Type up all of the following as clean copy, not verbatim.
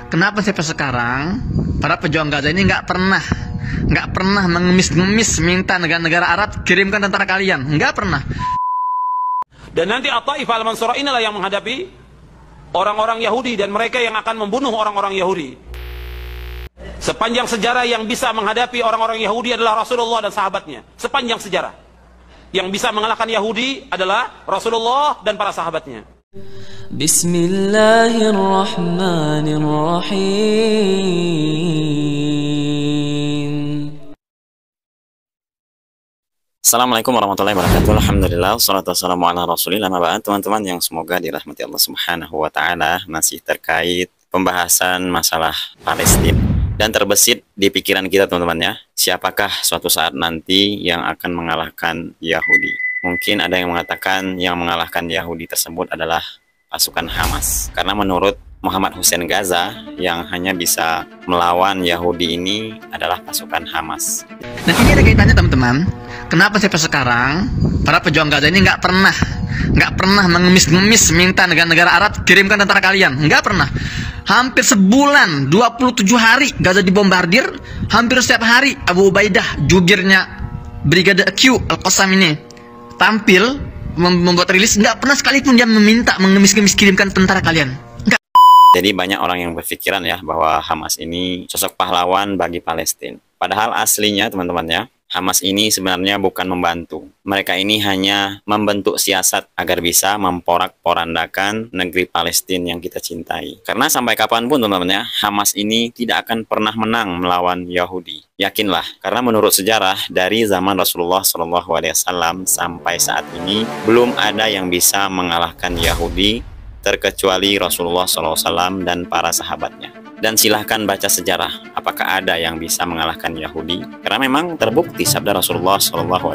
Kenapa sampai sekarang para pejuang Gaza ini nggak pernah mengemis-ngemis minta negara-negara Arab kirimkan tentara kalian, nggak pernah. Dan nanti At-Taifah Al-Mansurah inilah yang menghadapi orang-orang Yahudi dan mereka yang akan membunuh orang-orang Yahudi. Sepanjang sejarah yang bisa menghadapi orang-orang Yahudi adalah Rasulullah dan sahabatnya. Sepanjang sejarah yang bisa mengalahkan Yahudi adalah Rasulullah dan para sahabatnya. Bismillahirrahmanirrahim. Assalamualaikum warahmatullahi wabarakatuh. Alhamdulillah, wassalatu wassalamu ala rasulillah. Teman-teman yang semoga dirahmati Allah subhanahu wa ta'ala, masih terkait pembahasan masalah Palestina. Dan terbesit di pikiran kita teman-teman ya, siapakah suatu saat nanti yang akan mengalahkan Yahudi? Mungkin ada yang mengatakan yang mengalahkan Yahudi tersebut adalah pasukan Hamas. Karena menurut Muhammad Hussein Gaza, yang hanya bisa melawan Yahudi ini adalah pasukan Hamas. Nah, ini ada kaitannya teman-teman. Kenapa sampai sekarang para pejuang Gaza ini nggak pernah mengemis-ngemis minta negara-negara Arab kirimkan tentara kalian, nggak pernah. Hampir sebulan, 27 hari Gaza dibombardir. Hampir setiap hari Abu Ubaidah, jubirnya Brigade Q Al-Qassam ini tampil membuat rilis, nggak pernah sekalipun dia meminta mengemis-ngemis kirimkan tentara kalian. Nggak. Jadi banyak orang yang berpikiran ya bahwa Hamas ini sosok pahlawan bagi Palestina. Padahal aslinya teman-teman ya, Hamas ini sebenarnya bukan membantu. Mereka ini hanya membentuk siasat agar bisa memporak-porandakan negeri Palestina yang kita cintai. Karena sampai kapanpun teman-teman ya, Hamas ini tidak akan pernah menang melawan Yahudi. Yakinlah, karena menurut sejarah dari zaman Rasulullah SAW sampai saat ini belum ada yang bisa mengalahkan Yahudi terkecuali Rasulullah SAW dan para sahabatnya. Dan silahkan baca sejarah, apakah ada yang bisa mengalahkan Yahudi? Karena memang terbukti sabda Rasulullah SAW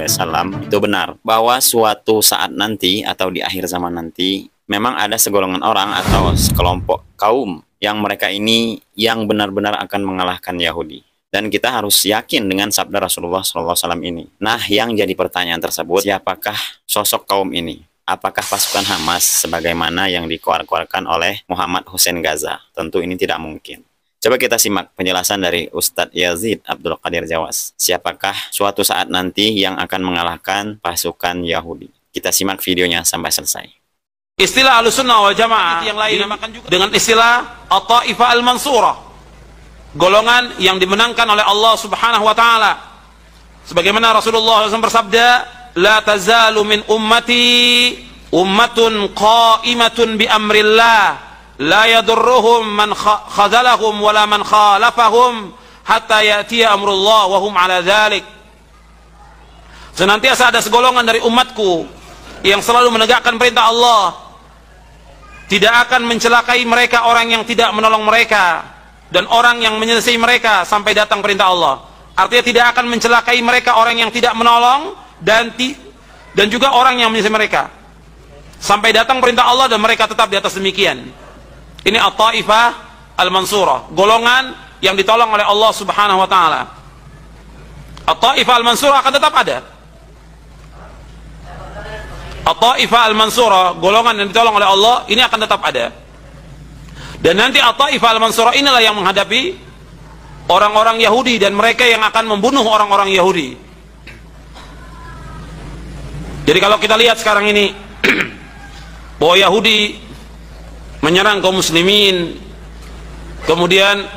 itu benar, bahwa suatu saat nanti atau di akhir zaman nanti memang ada segolongan orang atau sekelompok kaum yang mereka ini yang benar-benar akan mengalahkan Yahudi. Dan kita harus yakin dengan sabda Rasulullah SAW ini. Nah, yang jadi pertanyaan tersebut, siapakah sosok kaum ini? Apakah pasukan Hamas sebagaimana yang dikeluarkan oleh Muhammad Hussein Gaza? Tentu ini tidak mungkin. Coba kita simak penjelasan dari Ustadz Yazid Abdul Qadir Jawas. Siapakah suatu saat nanti yang akan mengalahkan pasukan Yahudi? Kita simak videonya sampai selesai. Istilah Ahlussunnah wal Jamaah yang lain dinamakan juga dengan istilah At-Taifah Al-Mansurah, golongan yang dimenangkan oleh Allah Subhanahu wa taala. Sebagaimana Rasulullah SAW bersabda, la tazalu min ummati ummatun qa'imatun bi amrillah la yadurruhum man khazalahum wala man khalafahum hatta ya'tiya amrullah wa hum ala dhalik. Senantiasa ada segolongan dari umatku yang selalu menegakkan perintah Allah, tidak akan mencelakai mereka orang yang tidak menolong mereka dan orang yang menyelesaikan mereka sampai datang perintah Allah. Artinya tidak akan mencelakai mereka orang yang tidak menolong dan juga orang yang menyelesaikan mereka sampai datang perintah Allah dan mereka tetap di atas demikian. Ini At-Taifah Al-Mansurah, golongan yang ditolong oleh Allah Subhanahu wa taala. At-Taifah Al-Mansurah akan tetap ada. At-Taifah Al-Mansurah, golongan yang ditolong oleh Allah, ini akan tetap ada. Dan nanti At-Taifah Al-Mansurah inilah yang menghadapi orang-orang Yahudi dan mereka yang akan membunuh orang-orang Yahudi. Jadi kalau kita lihat sekarang ini bahwa Yahudi menyerang kaum muslimin, kemudian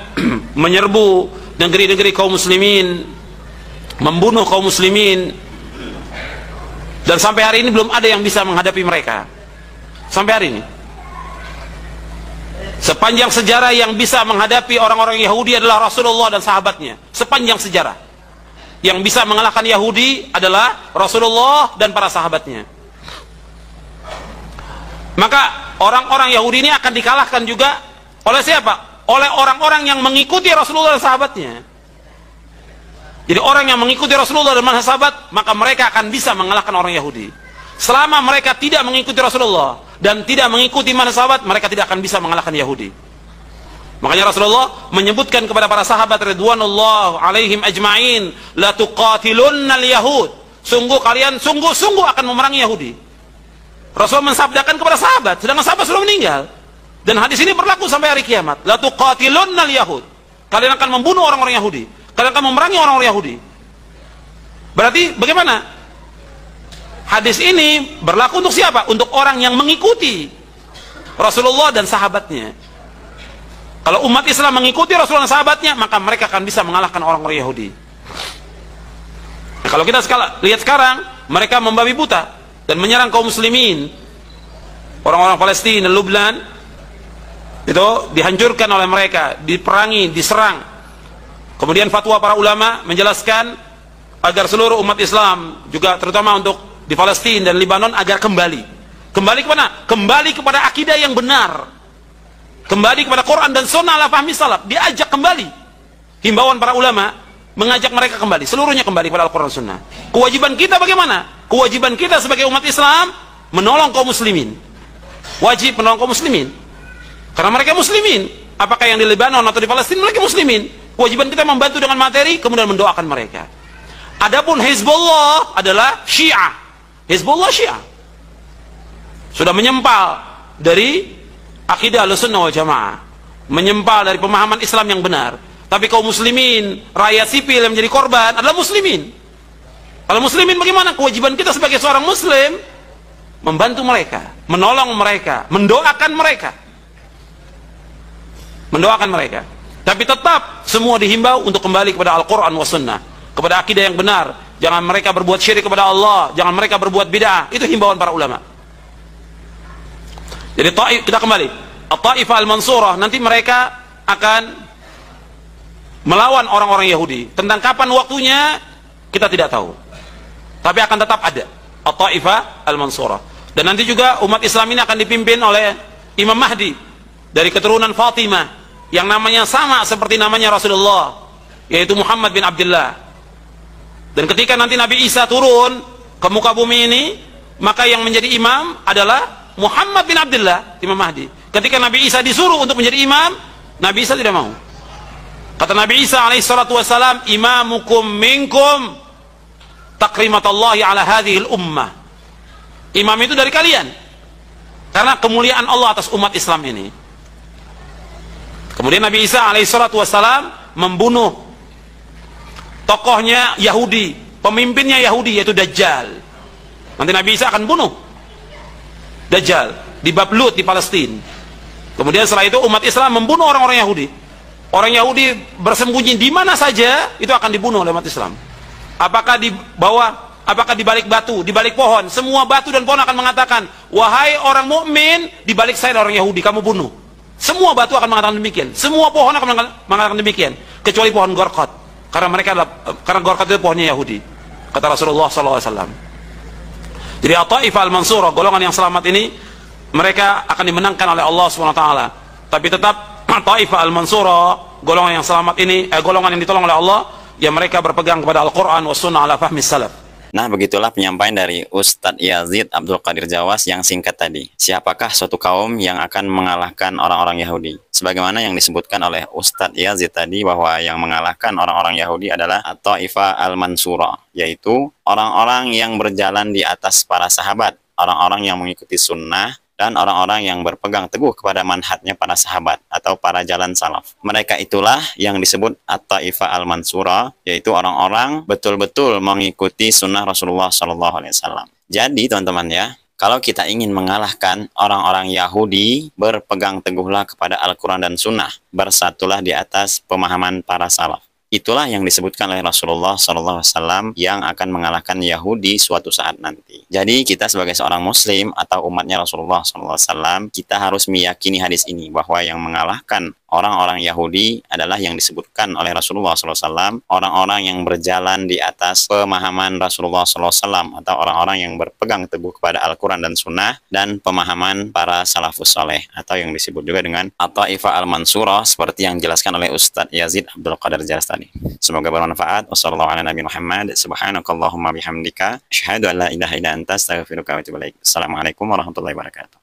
menyerbu negeri-negeri kaum muslimin, membunuh kaum muslimin, dan sampai hari ini belum ada yang bisa menghadapi mereka. Sampai hari ini sepanjang sejarah yang bisa menghadapi orang-orang Yahudi adalah Rasulullah dan sahabatnya. Sepanjang sejarah yang bisa mengalahkan Yahudi adalah Rasulullah dan para sahabatnya. Maka orang-orang Yahudi ini akan dikalahkan juga oleh siapa? Oleh orang-orang yang mengikuti Rasulullah dan sahabatnya. Jadi orang yang mengikuti Rasulullah dan sahabat, maka mereka akan bisa mengalahkan orang Yahudi. Selama mereka tidak mengikuti Rasulullah dan tidak mengikuti sahabat, mereka tidak akan bisa mengalahkan Yahudi. Makanya Rasulullah menyebutkan kepada para sahabat ridwanullah alaihim ajma'in, la tuqatilunnal yahud. Sungguh kalian sungguh-sungguh akan memerangi Yahudi. Rasul mensabdakan kepada sahabat, sedangkan sahabat sudah meninggal. Dan hadis ini berlaku sampai hari kiamat. La tuqatilunnal yahud. Kalian akan membunuh orang-orang Yahudi. Kalian akan memerangi orang-orang Yahudi. Berarti bagaimana? Hadis ini berlaku untuk siapa? Untuk orang yang mengikuti Rasulullah dan sahabatnya. Kalau umat Islam mengikuti Rasulullah dan sahabatnya, maka mereka akan bisa mengalahkan orang-orang Yahudi. Nah, kalau kita lihat sekarang, mereka membabi buta dan menyerang kaum muslimin. Orang-orang Palestina, Lubnan, itu dihancurkan oleh mereka, diperangi, diserang. Kemudian fatwa para ulama menjelaskan agar seluruh umat Islam, juga terutama untuk di Palestina dan Lebanon, agar kembali kemana? Kembali kepada akidah yang benar, kembali kepada Quran dan Sunnah ala fahmi salaf. Diajak kembali. Himbauan para ulama mengajak mereka kembali, seluruhnya kembali kepada Al-Quran dan Sunnah. Kewajiban kita bagaimana? Kewajiban kita sebagai umat Islam menolong kaum muslimin. Wajib menolong kaum muslimin karena mereka muslimin. Apakah yang di Lebanon atau di Palestina, mereka muslimin. Kewajiban kita membantu dengan materi, kemudian mendoakan mereka. Adapun Hizbullah adalah Syiah. Hizbullah Syiah sudah menyempal dari akidah Ahlussunnah wal Jamaah, menyempal dari pemahaman Islam yang benar. Tapi kaum muslimin, rakyat sipil yang menjadi korban adalah muslimin. Kalau muslimin bagaimana? Kewajiban kita sebagai seorang muslim membantu mereka, menolong mereka, mendoakan mereka. Mendoakan mereka. Tapi tetap semua dihimbau untuk kembali kepada Al-Quran wa Sunnah, kepada akidah yang benar. Jangan mereka berbuat syirik kepada Allah, jangan mereka berbuat bid'ah. Itu himbauan para ulama. Jadi kita kembali, At-Taifah Al-Mansurah, nanti mereka akan melawan orang-orang Yahudi. Tentang kapan waktunya kita tidak tahu, tapi akan tetap ada At-Taifah Al-Mansurah. Dan nanti juga umat Islam ini akan dipimpin oleh Imam Mahdi dari keturunan Fatimah, yang namanya sama seperti namanya Rasulullah, yaitu Muhammad bin Abdullah. Dan ketika nanti Nabi Isa turun ke muka bumi ini, maka yang menjadi imam adalah Muhammad bin Abdullah, Imam Mahdi. Ketika Nabi Isa disuruh untuk menjadi imam, Nabi Isa tidak mau. Kata Nabi Isa alaihissalatu wassalam, imamukum minkum takrimatallahi ala hadhil ummah. Imam itu dari kalian, karena kemuliaan Allah atas umat Islam ini. Kemudian Nabi Isa alaihissalatu wassalam membunuh tokohnya Yahudi, pemimpinnya Yahudi, yaitu Dajjal. Nanti Nabi Isa akan bunuh Dajjal di Bab Lut di Palestina. Kemudian setelah itu umat Islam membunuh orang-orang Yahudi. Orang Yahudi bersembunyi di mana saja, itu akan dibunuh oleh umat Islam. Apakah di bawah, apakah di balik batu, di balik pohon, semua batu dan pohon akan mengatakan, wahai orang mukmin, di balik saya ada orang Yahudi, kamu bunuh. Semua batu akan mengatakan demikian, semua pohon akan mengatakan demikian, kecuali pohon Gorkot, karena Gorkot itu pohonnya Yahudi, kata Rasulullah SAW. Jadi At-Taifah Al-Mansurah, golongan yang selamat ini, mereka akan dimenangkan oleh Allah SWT. Tapi tetap At-Taifah Al-Mansurah, golongan yang selamat ini, golongan yang ditolong oleh Allah, ya mereka berpegang kepada Al-Quran wa Sunnah ala fahmi salaf. Nah, begitulah penyampaian dari Ustadz Yazid Abdul Qadir Jawas yang singkat tadi. Siapakah suatu kaum yang akan mengalahkan orang-orang Yahudi? Sebagaimana yang disebutkan oleh Ustadz Yazid tadi, bahwa yang mengalahkan orang-orang Yahudi adalah At-Taifah Al-Mansurah, yaitu orang-orang yang berjalan di atas para sahabat, orang-orang yang mengikuti sunnah, dan orang-orang yang berpegang teguh kepada manhajnya para sahabat atau para jalan salaf. Mereka itulah yang disebut At-Taifah Al-Mansurah, yaitu orang-orang betul-betul mengikuti sunnah Rasulullah SAW. Jadi teman-teman ya, kalau kita ingin mengalahkan orang-orang Yahudi, berpegang teguhlah kepada Al-Quran dan Sunnah, bersatulah di atas pemahaman para salaf. Itulah yang disebutkan oleh Rasulullah SAW yang akan mengalahkan Yahudi suatu saat nanti. Jadi kita sebagai seorang Muslim atau umatnya Rasulullah SAW, kita harus meyakini hadis ini, bahwa yang mengalahkan orang-orang Yahudi adalah yang disebutkan oleh Rasulullah SAW, orang-orang yang berjalan di atas pemahaman Rasulullah SAW, atau orang-orang yang berpegang teguh kepada Al-Quran dan Sunnah, dan pemahaman para salafus soleh, atau yang disebut juga dengan At-Taifah Al-Mansurah, seperti yang dijelaskan oleh Ustadz Yazid Abdul Qadir Jawas tadi. Semoga bermanfaat. Wassalamualaikum warahmatullahi wabarakatuh.